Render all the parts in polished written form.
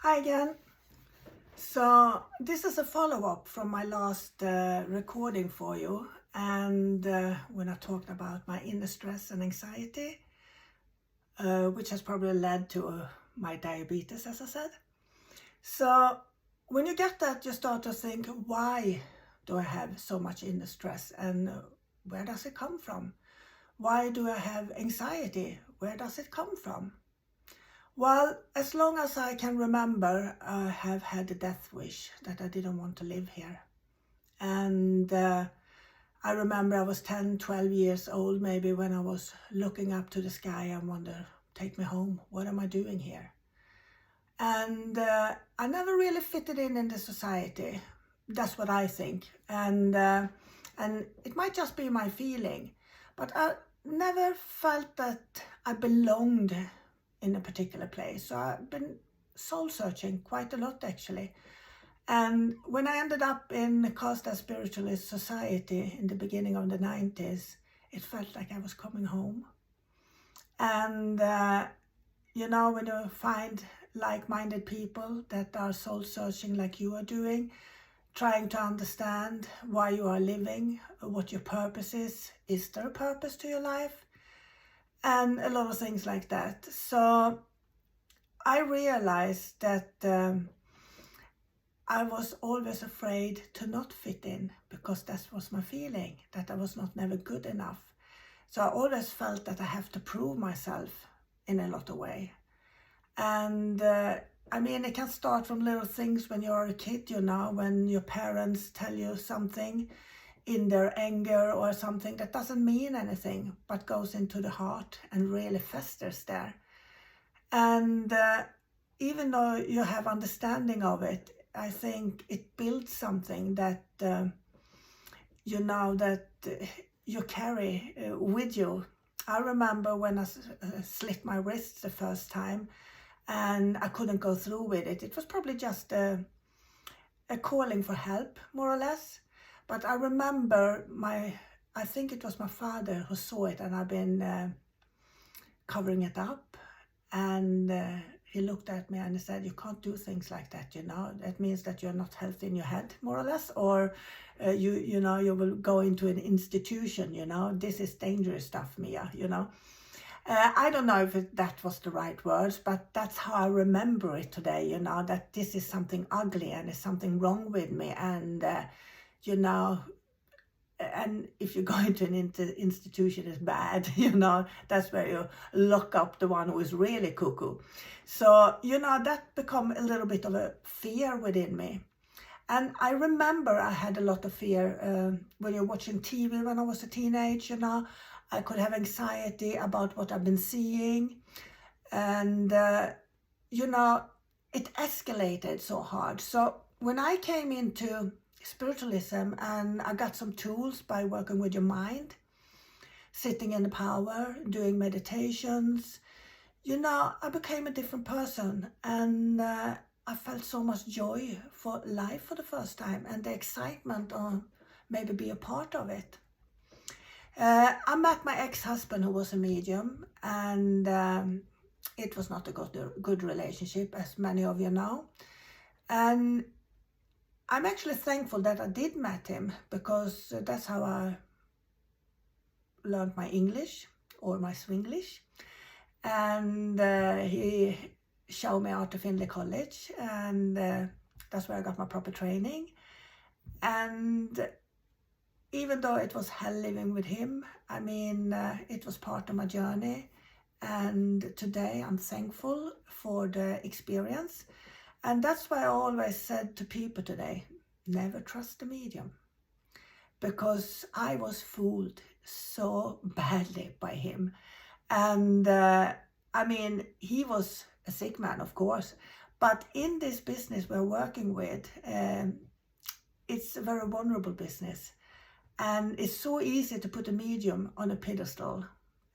Hi again. So this is a follow-up from my last recording for you, and when I talked about my inner stress and anxiety, which has probably led to my diabetes, as I said. So when you get that, you start to think, why do I have so much inner stress, and where does it come from? Why do I have anxiety? Where does it come from? Well, as long as I can remember, I have had a death wish that I didn't want to live here. And I remember I was 10, 12 years old maybe when I was looking up to the sky and wonder, take me home, what am I doing here? And I never really fitted in the society. That's what I think. And it might just be my feeling, but I never felt that I belonged in a particular place. So I've been soul searching quite a lot actually. And when I ended up in the Costa Spiritualist Society in the beginning of the 90s, it felt like I was coming home. And when you find like-minded people that are soul searching like you are doing, trying to understand why you are living, what your purpose is there a purpose to your life? And a lot of things like that. So I realized that I was always afraid to not fit in, because that was my feeling, that I was never good enough. So I always felt that I have to prove myself in a lot of ways. And it can start from little things when you're a kid, when your parents tell you something in their anger or something that doesn't mean anything but goes into the heart and really festers there. And even though you have understanding of it, I think it builds something that you carry with you. I remember when I slit my wrists the first time and I couldn't go through with it. It was probably just a calling for help, more or less. But I remember I think it was my father who saw it, and I've been covering it up. And he looked at me and he said, you can't do things like that, That means that you're not healthy in your head, more or less, or you will go into an institution, This is dangerous stuff, Mia, I don't know if that was the right words, but that's how I remember it today, that this is something ugly and there's something wrong with me. And and if you go into an institution, it's bad, that's where you lock up the one who is really cuckoo. So, that become a little bit of a fear within me. And I remember I had a lot of fear when you're watching TV when I was a teenage, I could have anxiety about what I've been seeing. And, it escalated so hard. So when I came into spiritualism and I got some tools by working with your mind, sitting in the power, doing meditations, I became a different person. And I felt so much joy for life for the first time, and the excitement of maybe be a part of it. I met my ex-husband who was a medium, and it was not a good relationship, as many of you know. And I'm actually thankful that I did meet him, because that's how I learned my English, or my Swinglish. And he showed me out to Finley College, and that's where I got my proper training. And even though it was hell living with him, it was part of my journey. And today I'm thankful for the experience. And that's why I always said to people today, never trust the medium. Because I was fooled so badly by him. And he was a sick man, of course. But in this business we're working with, it's a very vulnerable business. And it's so easy to put a medium on a pedestal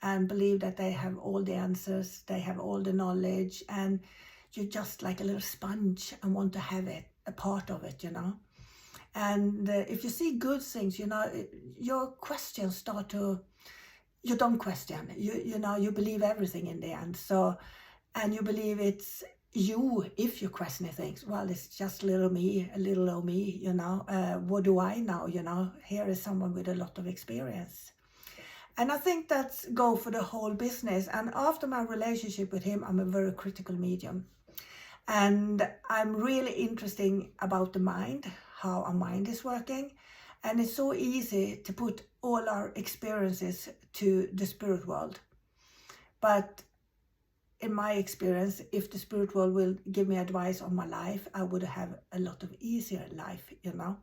and believe that they have all the answers, they have all the knowledge, and you're just like a little sponge and want to have it, a part of it, And if you see good things, your questions start to, you don't question, you believe everything in the end. So, and you believe it's you, if you question things, well, it's just little me, a little old me, you know, what do I know, you know, here is someone with a lot of experience. And I think that's go for the whole business. And after my relationship with him, I'm a very critical medium. And I'm really interested about the mind, how our mind is working. And it's so easy to put all our experiences to the spirit world. But in my experience, if the spirit world will give me advice on my life, I would have a lot of easier life, you know.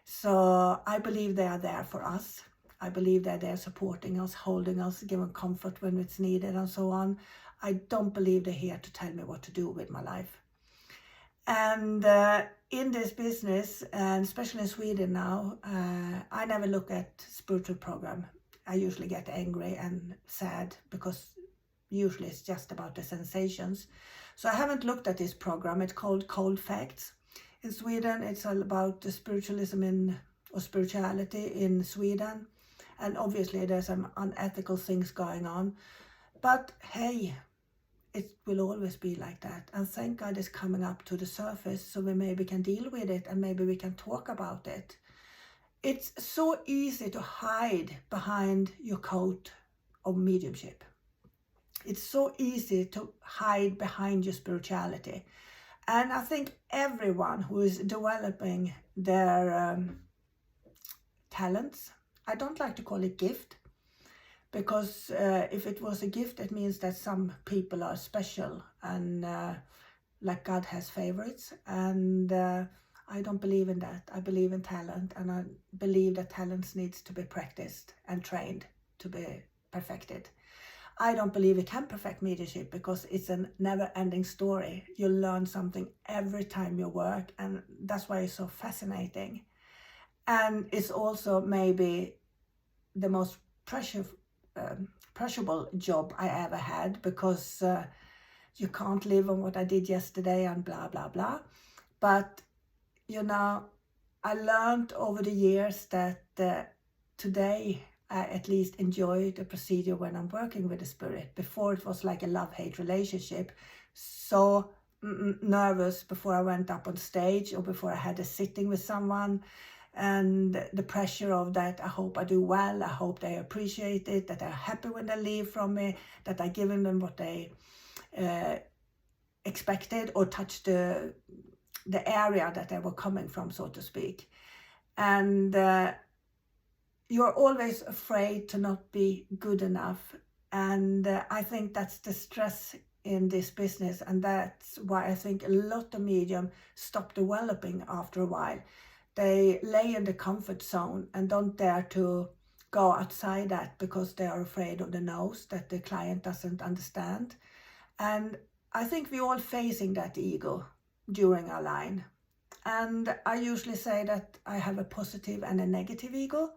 So I believe they are there for us. I believe that they're supporting us, holding us, giving comfort when it's needed and so on. I don't believe they're here to tell me what to do with my life. And in this business, and especially in Sweden now, I never look at spiritual program. I usually get angry and sad because usually it's just about the sensations. So I haven't looked at this program. It's called Cold Facts. In Sweden, it's all about the spiritualism or spirituality in Sweden. And obviously there's some unethical things going on. But hey, it will always be like that. And thank God it's coming up to the surface so we maybe can deal with it and maybe we can talk about it. It's so easy to hide behind your coat of mediumship. It's so easy to hide behind your spirituality. And I think everyone who is developing their talents, I don't like to call it gift, because if it was a gift, it means that some people are special and like God has favorites. And I don't believe in that. I believe in talent, and I believe that talents needs to be practiced and trained to be perfected. I don't believe we can perfect mediumship because it's a never-ending story. You learn something every time you work, and that's why it's so fascinating. And it's also maybe the most pressurable job I ever had, because you can't live on what I did yesterday and blah, blah, blah. But, you know, I learned over the years that today I at least enjoy the procedure when I'm working with the spirit. Before it was like a love-hate relationship. So nervous before I went up on stage or before I had a sitting with someone. And the pressure of that, I hope I do well, I hope they appreciate it, that they're happy when they leave from me, that I've given them what they expected or touched the area that they were coming from, so to speak. And you're always afraid to not be good enough. And I think that's the stress in this business. And that's why I think a lot of medium stop developing after a while. They lay in the comfort zone and don't dare to go outside that because they are afraid of the no's that the client doesn't understand. And I think we're all facing that ego during our line. And I usually say that I have a positive and a negative ego.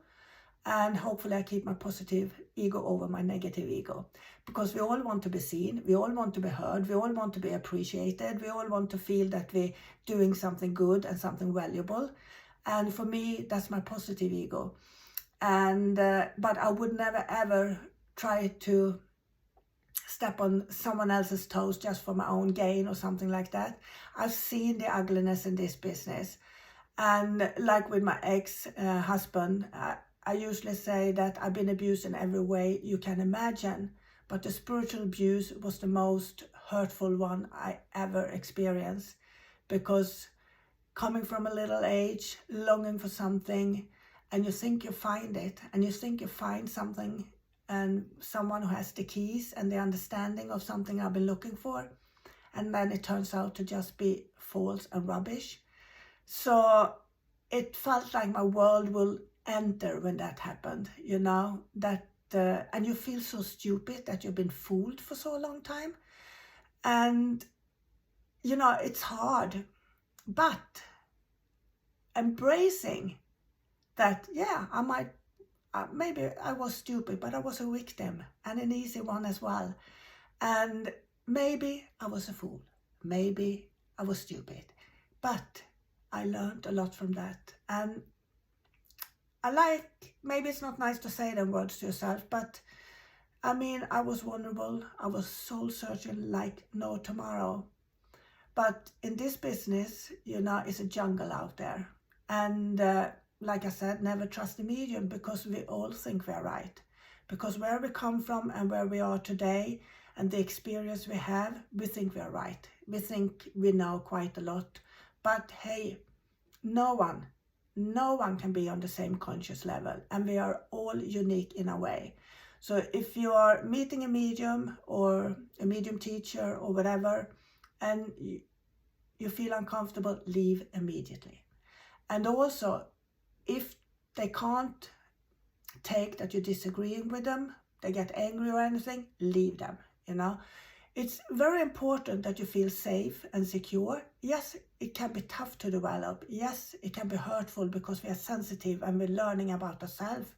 And hopefully I keep my positive ego over my negative ego. Because we all want to be seen, we all want to be heard, we all want to be appreciated, we all want to feel that we're doing something good and something valuable. And for me, that's my positive ego. And but I would never ever try to step on someone else's toes just for my own gain or something like that. I've seen the ugliness in this business. And like with my ex-husband, I usually say that I've been abused in every way you can imagine. But the spiritual abuse was the most hurtful one I ever experienced. Because coming from a little age, longing for something, and you think you find it, and you think you find something, and someone who has the keys and the understanding of something I've been looking for, and then it turns out to just be false and rubbish. So it felt like my world will enter when that happened, you know, that and you feel so stupid that you've been fooled for so long time. And, you know, it's hard. But embracing that, yeah, I might, maybe I was stupid, but I was a victim and an easy one as well. And maybe I was a fool. Maybe I was stupid. But I learned a lot from that. And I like, maybe it's not nice to say them words to yourself, but I mean, I was vulnerable. I was soul searching like no tomorrow. But in this business, you know, it's a jungle out there. And like I said, never trust a medium, because we all think we're right. Because where we come from and where we are today and the experience we have, we think we're right. We think we know quite a lot. But hey, no one can be on the same conscious level, and we are all unique in a way. So if you are meeting a medium or a medium teacher or whatever, and you feel uncomfortable, leave immediately. And also, if they can't take that you're disagreeing with them, they get angry or anything, leave them, you know. It's very important that you feel safe and secure. Yes, it can be tough to develop. Yes, it can be hurtful, because we are sensitive and we're learning about ourselves.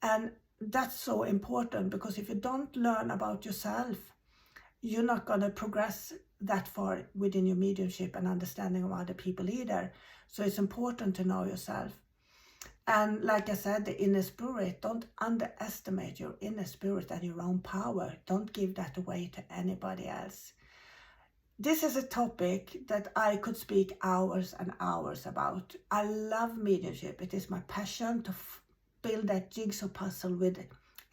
And that's so important, because if you don't learn about yourself, you're not going to progress that far within your mediumship and understanding of other people either. So it's important to know yourself. And like I said, the inner spirit, don't underestimate your inner spirit and your own power. Don't give that away to anybody else. This is a topic that I could speak hours and hours about. I love mediumship. It is my passion to build that jigsaw puzzle with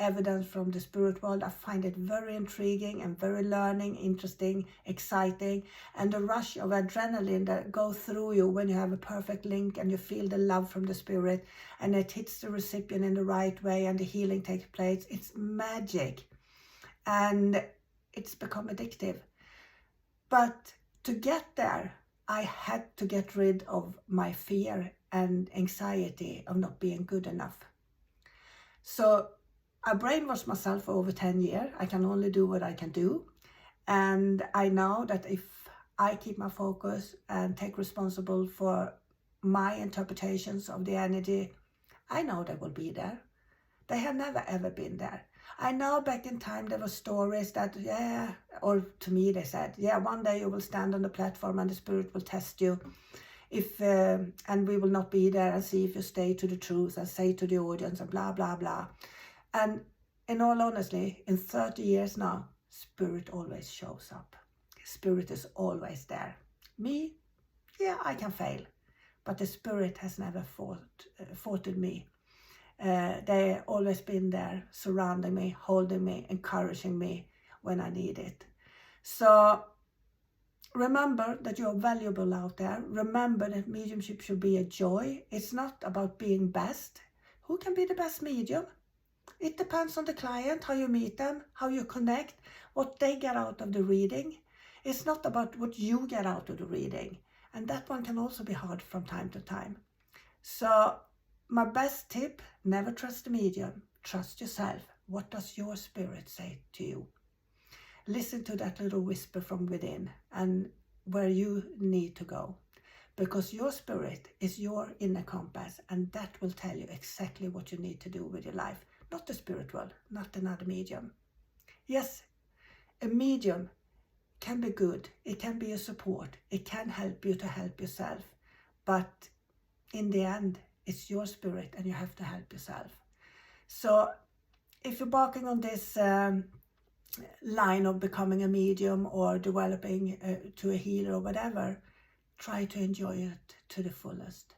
evidence from the spirit world. I find it very intriguing and very learning, interesting, exciting, and the rush of adrenaline that goes through you when you have a perfect link and you feel the love from the spirit and it hits the recipient in the right way and the healing takes place. It's magic, and it's become addictive. But to get there, I had to get rid of my fear and anxiety of not being good enough. So I brainwashed myself for over 10 years. I can only do what I can do. And I know that if I keep my focus and take responsible for my interpretations of the energy, I know they will be there. They have never ever been there. I know back in time there were stories that, or to me they said, one day you will stand on the platform and the spirit will test you. And we will not be there and see if you stay to the truth and say to the audience and blah, blah, blah. And in all honesty, in 30 years now, spirit always shows up. Spirit is always there. Me, I can fail, but the spirit has never faulted me. They always been there, surrounding me, holding me, encouraging me when I need it. So remember that you're valuable out there. Remember that mediumship should be a joy. It's not about being best. Who can be the best medium? It depends on the client, how you meet them, how you connect, what they get out of the reading. It's not about what you get out of the reading. And that one can also be hard from time to time. So my best tip, never trust the medium. Trust yourself. What does your spirit say to you? Listen to that little whisper from within and where you need to go. Because your spirit is your inner compass, and that will tell you exactly what you need to do with your life. Not the spirit world, not another medium. Yes, a medium can be good. It can be a support. It can help you to help yourself. But in the end, it's your spirit and you have to help yourself. So if you're embarking on this line of becoming a medium or developing to a healer or whatever, try to enjoy it to the fullest.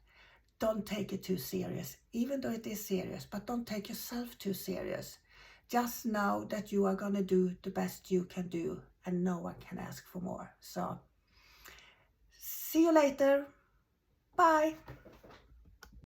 Don't take it too serious, even though it is serious, but don't take yourself too serious. Just know that you are going to do the best you can do, and no one can ask for more. So, see you later. Bye.